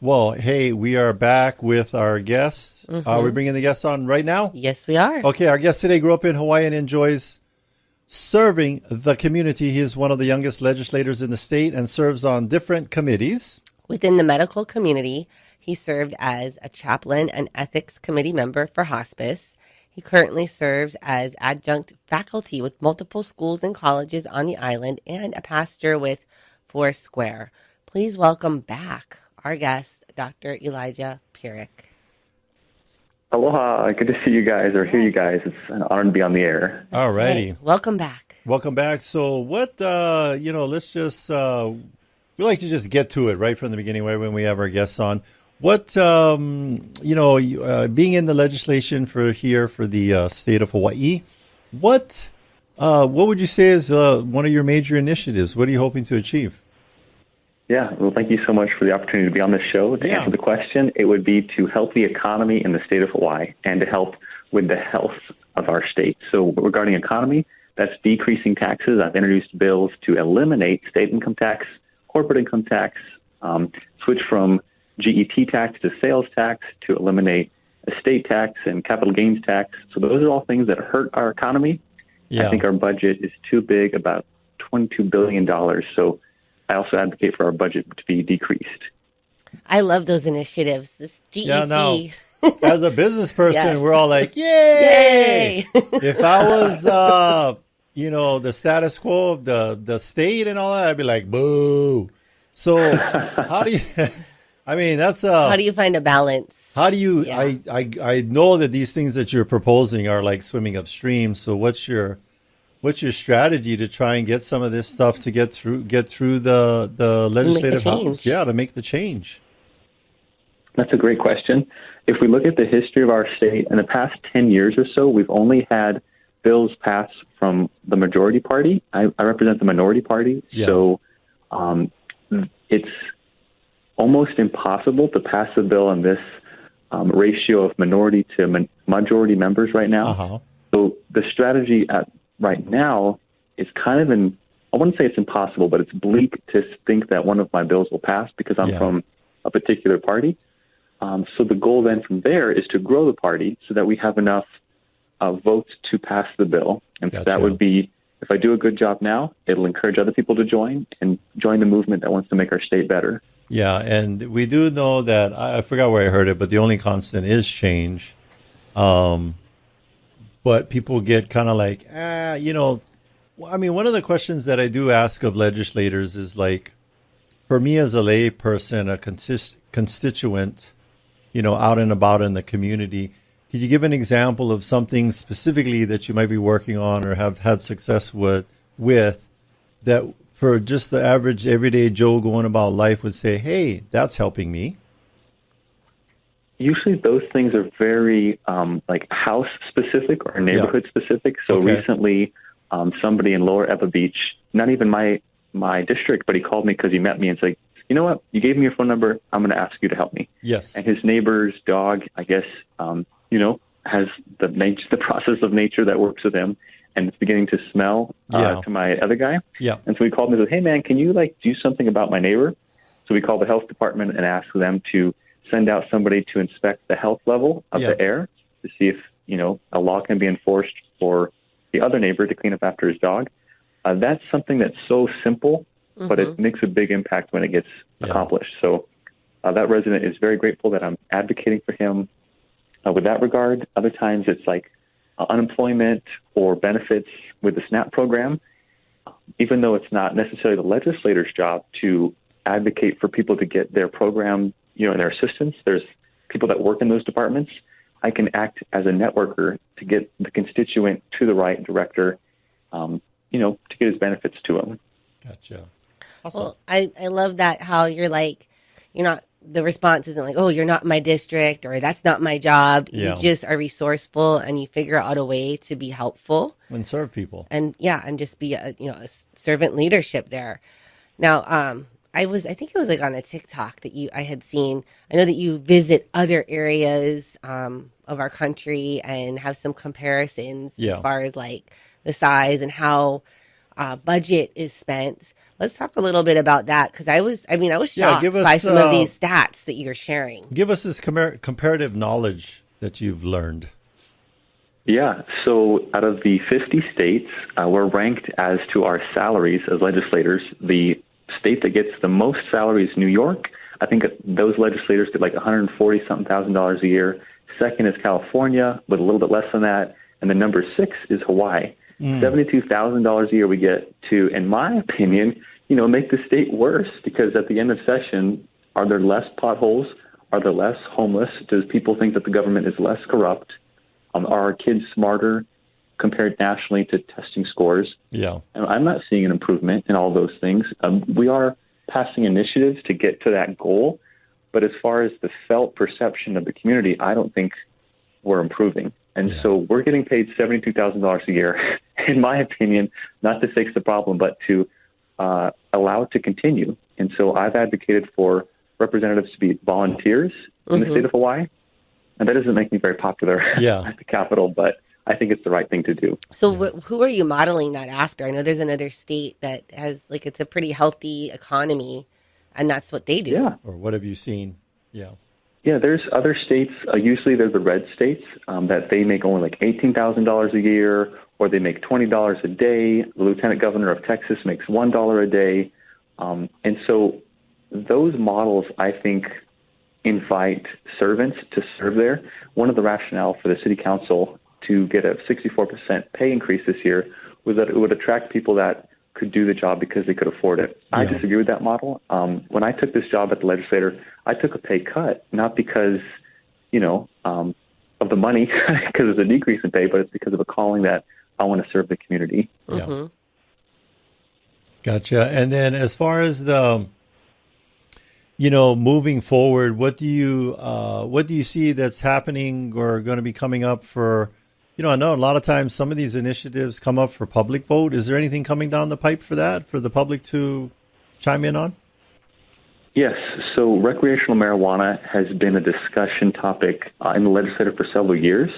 Well, hey, we are back with our guest. Are we bringing the guest on right now? Yes, we are. Okay, our guest today grew up in Hawaii and enjoys serving the community. He is one of the youngest legislators in the state and serves on different committees. Within the medical community, he served as a chaplain and ethics committee member for hospice. He currently serves as adjunct faculty with multiple schools and colleges on the island and a pastor with Foursquare. Please welcome back our guest, Dr. Elijah Pierick. Aloha. Good to see you guys or hear you guys. It's an honor to be on the air. All righty. Right. Welcome back. Welcome back. So what, let's just, we like to just get to it right from the beginning right when we have our guests on. What, being in the legislation for the state of Hawaii, what would you say is one of your major initiatives? What are you hoping to achieve? Yeah, well, thank you so much for the opportunity to be on this show. To answer the question, it would be to help the economy in the state of Hawaii and to help with the health of our state. So regarding economy, that's decreasing taxes. I've introduced bills to eliminate state income tax, corporate income tax, switch from GET tax to sales tax, to eliminate estate tax and capital gains tax. So those are all things that hurt our economy. I think our budget is too big, about $22 billion. So I also advocate for our budget to be decreased. I love those initiatives. This GET. Yeah, no. As a business person, Yes. we're all like, yay! If I was, the status quo of the state and all that, I'd be like, boo. So how do you, I mean, that's how do you find a balance? How do you, I know that these things that you're proposing are like swimming upstream. So what's your strategy to try and get some of this stuff to get through the legislative house? Yeah, to make the change. That's a great question. If we look at the history of our state, in the past 10 years or so, we've only had bills pass from the majority party. I represent the minority party. Yeah. So it's almost impossible to pass a bill on this ratio of minority to majority members right now. Uh-huh. So the strategy right now is kind of I wouldn't say it's impossible, but it's bleak to think that one of my bills will pass because I'm from a particular party. So the goal then from there is to grow the party so that we have enough votes to pass the bill. And so that would be, if I do a good job now, it'll encourage other people to join the movement that wants to make our state better. Yeah, and we do know that, I forgot where I heard it, but the only constant is change. But people get kind of like, I mean, one of the questions that I do ask of legislators is like, for me as a lay person, a constituent, out and about in the community, could you give an example of something specifically that you might be working on or have had success with that for just the average everyday Joe going about life would say, hey, that's helping me? Usually those things are very like house specific or neighborhood specific. So recently somebody in Lower Eva Beach, not even my district, but he called me because he met me and said, you know what, you gave me your phone number. I'm going to ask you to help me. Yes. And his neighbor's dog, I guess, has the process of nature that works with him. And it's beginning to smell to my other guy. Yeah. And so he called me and said, hey, man, can you do something about my neighbor? So we called the health department and asked them to send out somebody to inspect the health level of the air to see if, a law can be enforced for the other neighbor to clean up after his dog. That's something that's so simple, but it makes a big impact when it gets accomplished. So that resident is very grateful that I'm advocating for him with that regard. Other times it's like unemployment or benefits with the SNAP program. Even though it's not necessarily the legislator's job to advocate for people to get their program, and their assistance, there's people that work in those departments. I can act as a networker to get the constituent to the right director, to get his benefits to him. Gotcha. Awesome. Well, I love that how you're like, the response isn't like, oh, you're not my district or that's not my job. Yeah. You just are resourceful and you figure out a way to be helpful. And serve people. And and just be a servant leadership there. Now, I think it was like on a TikTok that I had seen. I know that you visit other areas of our country and have some comparisons as far as like the size and how budget is spent. Let's talk a little bit about that, because I was shocked by some of these stats that you're sharing. Give us this comparative knowledge that you've learned. Yeah, so out of the 50 states, we're ranked as to our salaries as legislators. The state that gets the most salaries is New York. I think those legislators get like $140-something thousand a year. Second is California, with a little bit less than that. And then number 6 is Hawaii. $72,000 a year we get to, in my opinion, make the state worse, because at the end of session, are there less potholes? Are there less homeless? Does people think that the government is less corrupt? Are our kids smarter compared nationally to testing scores? Yeah. And I'm not seeing an improvement in all those things. We are passing initiatives to get to that goal, but as far as the felt perception of the community, I don't think we're improving. And so we're getting paid $72,000 a year, in my opinion, not to fix the problem, but to allow it to continue. And so I've advocated for representatives to be volunteers in the state of Hawaii. And that doesn't make me very popular at the Capitol, but I think it's the right thing to do. So who are you modeling that after? I know there's another state that has, it's a pretty healthy economy, and that's what they do. Yeah. Or what have you seen? Yeah. Yeah, there's other states, usually they're the red states, that they make only like $18,000 a year, or they make $20 a day. The lieutenant governor of Texas makes $1 a day. And so those models, I think, invite servants to serve there. One of the rationale for the city council to get a 64% pay increase this year was that it would attract people that could do the job because they could afford it. Yeah. I disagree with that model. When I took this job at the Legislator, I took a pay cut, not because, of the money, because there's a decrease in pay, but it's because of a calling that I want to serve the community. Yeah. Gotcha. And then as far as the, moving forward, what do you see that's happening or going to be coming up for, I know a lot of times some of these initiatives come up for public vote. Is there anything coming down the pipe for that, for the public to chime in on? Yes. So recreational marijuana has been a discussion topic in the legislature for several years.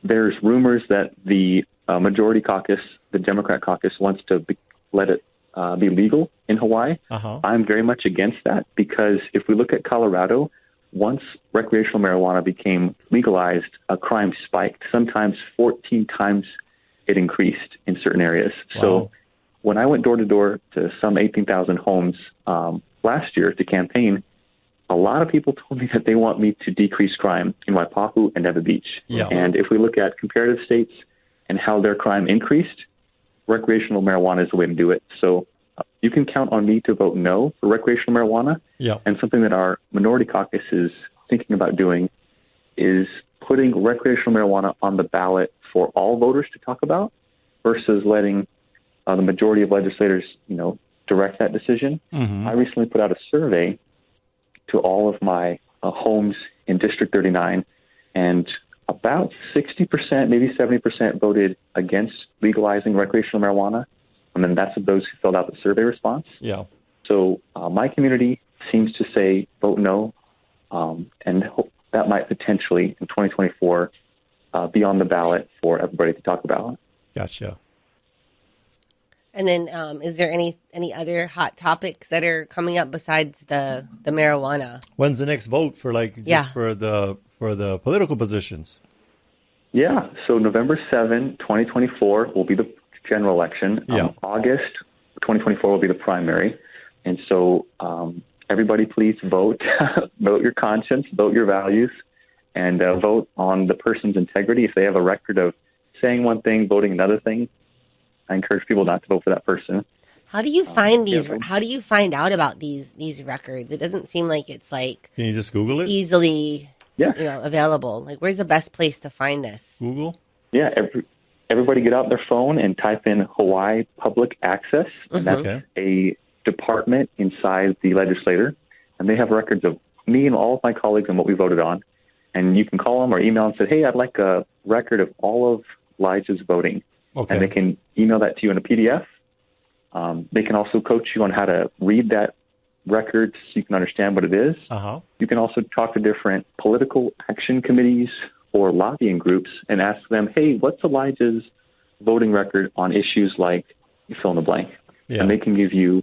There's rumors that the majority caucus, the Democrat caucus, wants to let it be legal in Hawaii. I'm very much against that, because if we look at Colorado, once recreational marijuana became legalized, crime spiked. Sometimes 14 times it increased in certain areas. Wow. So when I went door to door to some 18,000 homes last year to campaign, a lot of people told me that they want me to decrease crime in Waipahu and Ewa Beach. Yeah. And if we look at comparative states and how their crime increased, recreational marijuana is the way to do it. So you can count on me to vote no for recreational marijuana. Yeah. And something that our minority caucus is thinking about doing is putting recreational marijuana on the ballot for all voters to talk about, versus letting the majority of legislators, direct that decision. I recently put out a survey to all of my homes in District 39, and about 60%, maybe 70% voted against legalizing recreational marijuana. And then that's of those who filled out the survey response. Yeah. So my community seems to say vote no, and that might potentially in 2024 be on the ballot for everybody to talk about. Gotcha. And then is there any other hot topics that are coming up besides the marijuana? When's the next vote for for the political positions? Yeah. So November 7, 2024 will be the general election. August 2024 will be the primary. And so everybody please vote. Vote your conscience, vote your values, and vote on the person's integrity. If they have a record of saying one thing, voting another thing, I encourage people not to vote for that person. How do you find these? How do you find out about these records? It doesn't seem like it's like, can you just Google it? Easily, available. Like, where's the best place to find this? Google. Yeah, everybody get out their phone and type in Hawaii Public Access. And that's a department inside the legislator, and they have records of me and all of my colleagues and what we voted on. And you can call them or email and say, hey, I'd like a record of all of Elijah's voting. And they can email that to you in a PDF. They can also coach you on how to read that record so you can understand what it is. You can also talk to different political action committees or lobbying groups and ask them, hey, what's Elijah's voting record on issues like you fill in the blank. Yeah. And they can give you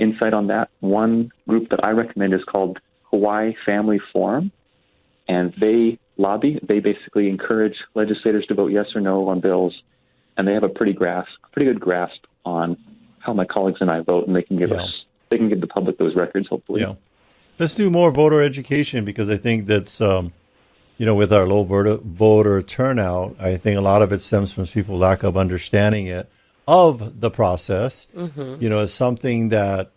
insight on that. One group that I recommend is called Hawaii Family Forum, and they lobby. They basically encourage legislators to vote yes or no on bills, and they have a pretty good grasp on how my colleagues and I vote, and they can give the public those records, hopefully. Yeah. Let's do more voter education, because I think that's, with our low voter turnout, I think a lot of it stems from people's lack of understanding of the process. Mm-hmm. It's something that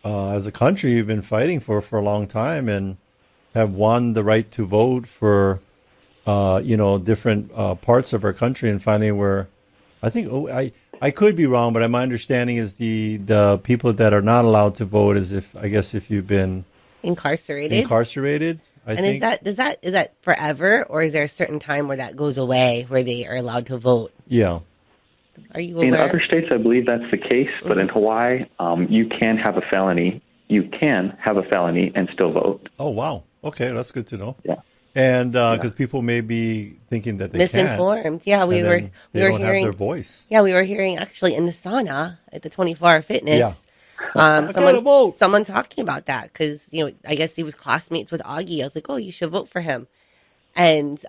as a country we've been fighting for a long time, and have won the right to vote for, different parts of our country. And finally, I could be wrong, but my understanding is the people that are not allowed to vote is if you've been incarcerated. I think. Is that forever, or is there a certain time where that goes away, where they are allowed to vote? Yeah. Are you aware? In other states, I believe that's the case, but in Hawaii, you can have a felony. You can have a felony and still vote. Oh, wow. Okay, that's good to know. Yeah. And because people may be thinking that they misinformed. Can't. Yeah, we were hearing have their voice. Yeah, we were hearing actually in the sauna at the 24-hour fitness. Yeah. Someone talking about that, because I guess he was classmates with Augie. I was like, oh, you should vote for him. And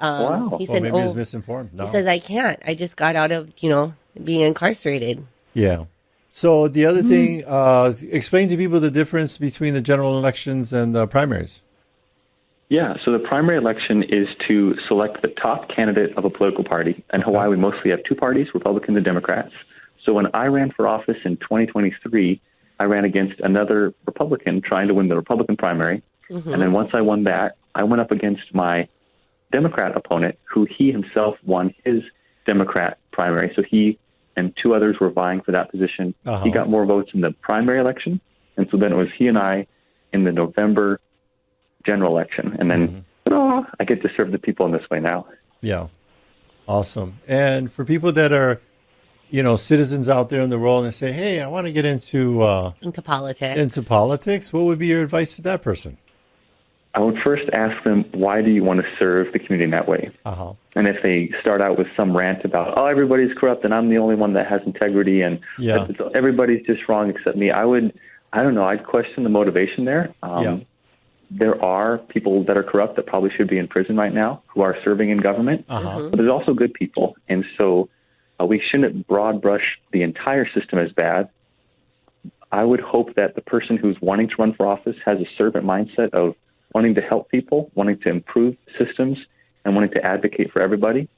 he said, maybe he's misinformed. No. He says, I can't. I just got out of being incarcerated. Yeah. So the other thing, explain to people the difference between the general elections and the primaries. Yeah, so the primary election is to select the top candidate of a political party. In Hawaii, we mostly have two parties, Republicans and Democrats. So when I ran for office in 2023, I ran against another Republican trying to win the Republican primary. Mm-hmm. And then once I won that, I went up against my Democrat opponent, who he himself won his Democrat primary. So he and two others were vying for that position. Uh-huh. He got more votes in the primary election. And so then it was he and I in the November general election. And then I get to serve the people in this way now. Yeah. Awesome. And for people that are, citizens out there in the world and say, hey, I want to get into politics. What would be your advice to that person? I would first ask them, why do you want to serve the community in that way? Uh-huh. And if they start out with some rant about, everybody's corrupt and I'm the only one that has integrity and everybody's just wrong except me, I'd question the motivation there. There are people that are corrupt that probably should be in prison right now who are serving in government, but there's also good people. And so we shouldn't broad brush the entire system as bad. I would hope that the person who's wanting to run for office has a servant mindset of wanting to help people, wanting to improve systems, and wanting to advocate for everybody.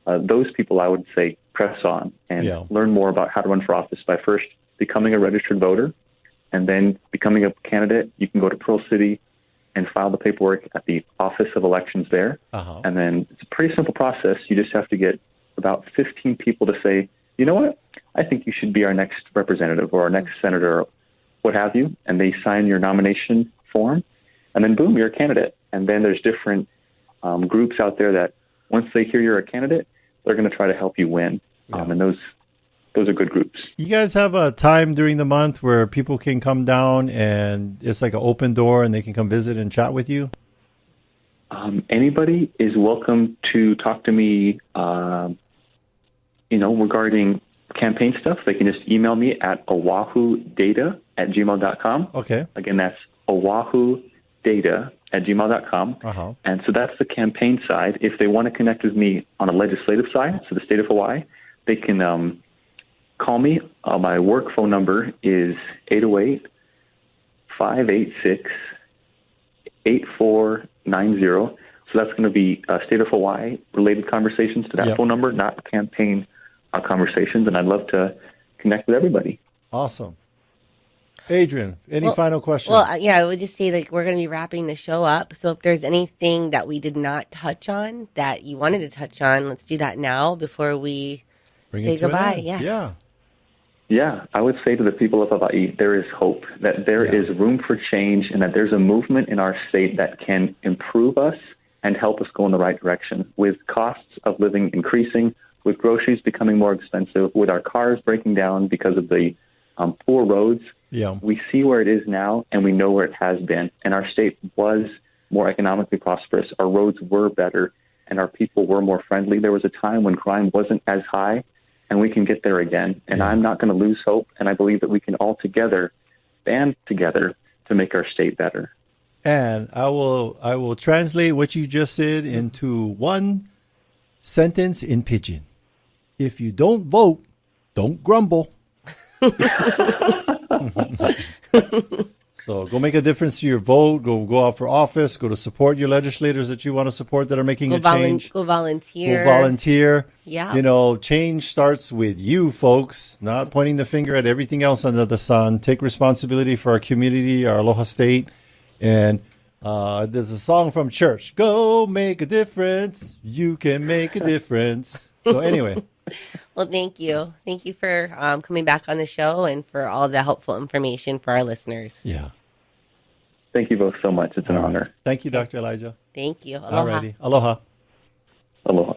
Those people, I would say, press on and learn more about how to run for office by first becoming a registered voter and then becoming a candidate. You can go to Pearl City and file the paperwork at the Office of Elections there. Uh-huh. And then it's a pretty simple process. You just have to get about 15 people to say, you know what, I think you should be our next representative or our next senator or what have you. And they sign your nomination form. And then, boom, you're a candidate. And then there's different groups out there that once they hear you're a candidate, they're going to try to help you win. Yeah. And those are good groups. You guys have a time during the month where people can come down and it's like an open door and they can come visit and chat with you? Anybody is welcome to talk to me, regarding campaign stuff. They can just email me at oahudata@gmail.com. Okay. Again, that's oahudata@gmail.com. Uh-huh. And so that's the campaign side. If they want to connect with me on a legislative side, so the state of Hawaii, they can call me. My work phone number is 808-586-8490. So that's going to be state of Hawaii related conversations to that phone number, not campaign conversations. And I'd love to connect with everybody. Awesome. Adrian, any final questions? Well, I would just say we're going to be wrapping the show up. So if there's anything that we did not touch on that you wanted to touch on, let's do that now before we say goodbye. Yes. Yeah. Yeah, I would say to the people of Hawaii, there is hope, that there is room for change, and that there's a movement in our state that can improve us and help us go in the right direction. With costs of living increasing, with groceries becoming more expensive, with our cars breaking down because of the poor roads, we see where it is now, and we know where it has been. And our state was more economically prosperous. Our roads were better, and our people were more friendly. There was a time when crime wasn't as high, and we can get there again. And I'm not going to lose hope. And I believe that we can all together band together to make our state better. And I will translate what you just said into one sentence in Pidgin. If you don't vote, don't grumble. So go make a difference to your vote. Go out for office. Go to support your legislators that you want to support that are making a change. Go volunteer. Go volunteer. Yeah. You know, change starts with you, folks, not pointing the finger at everything else under the sun. Take responsibility for our community, our Aloha State. And there's a song from church. Go make a difference. You can make a difference. So anyway. Well, thank you. Thank you for coming back on the show and for all the helpful information for our listeners. Yeah. Thank you both so much. It's an honor. Thank you, Dr. Elijah. Thank you. Aloha. Alrighty. Aloha. Aloha.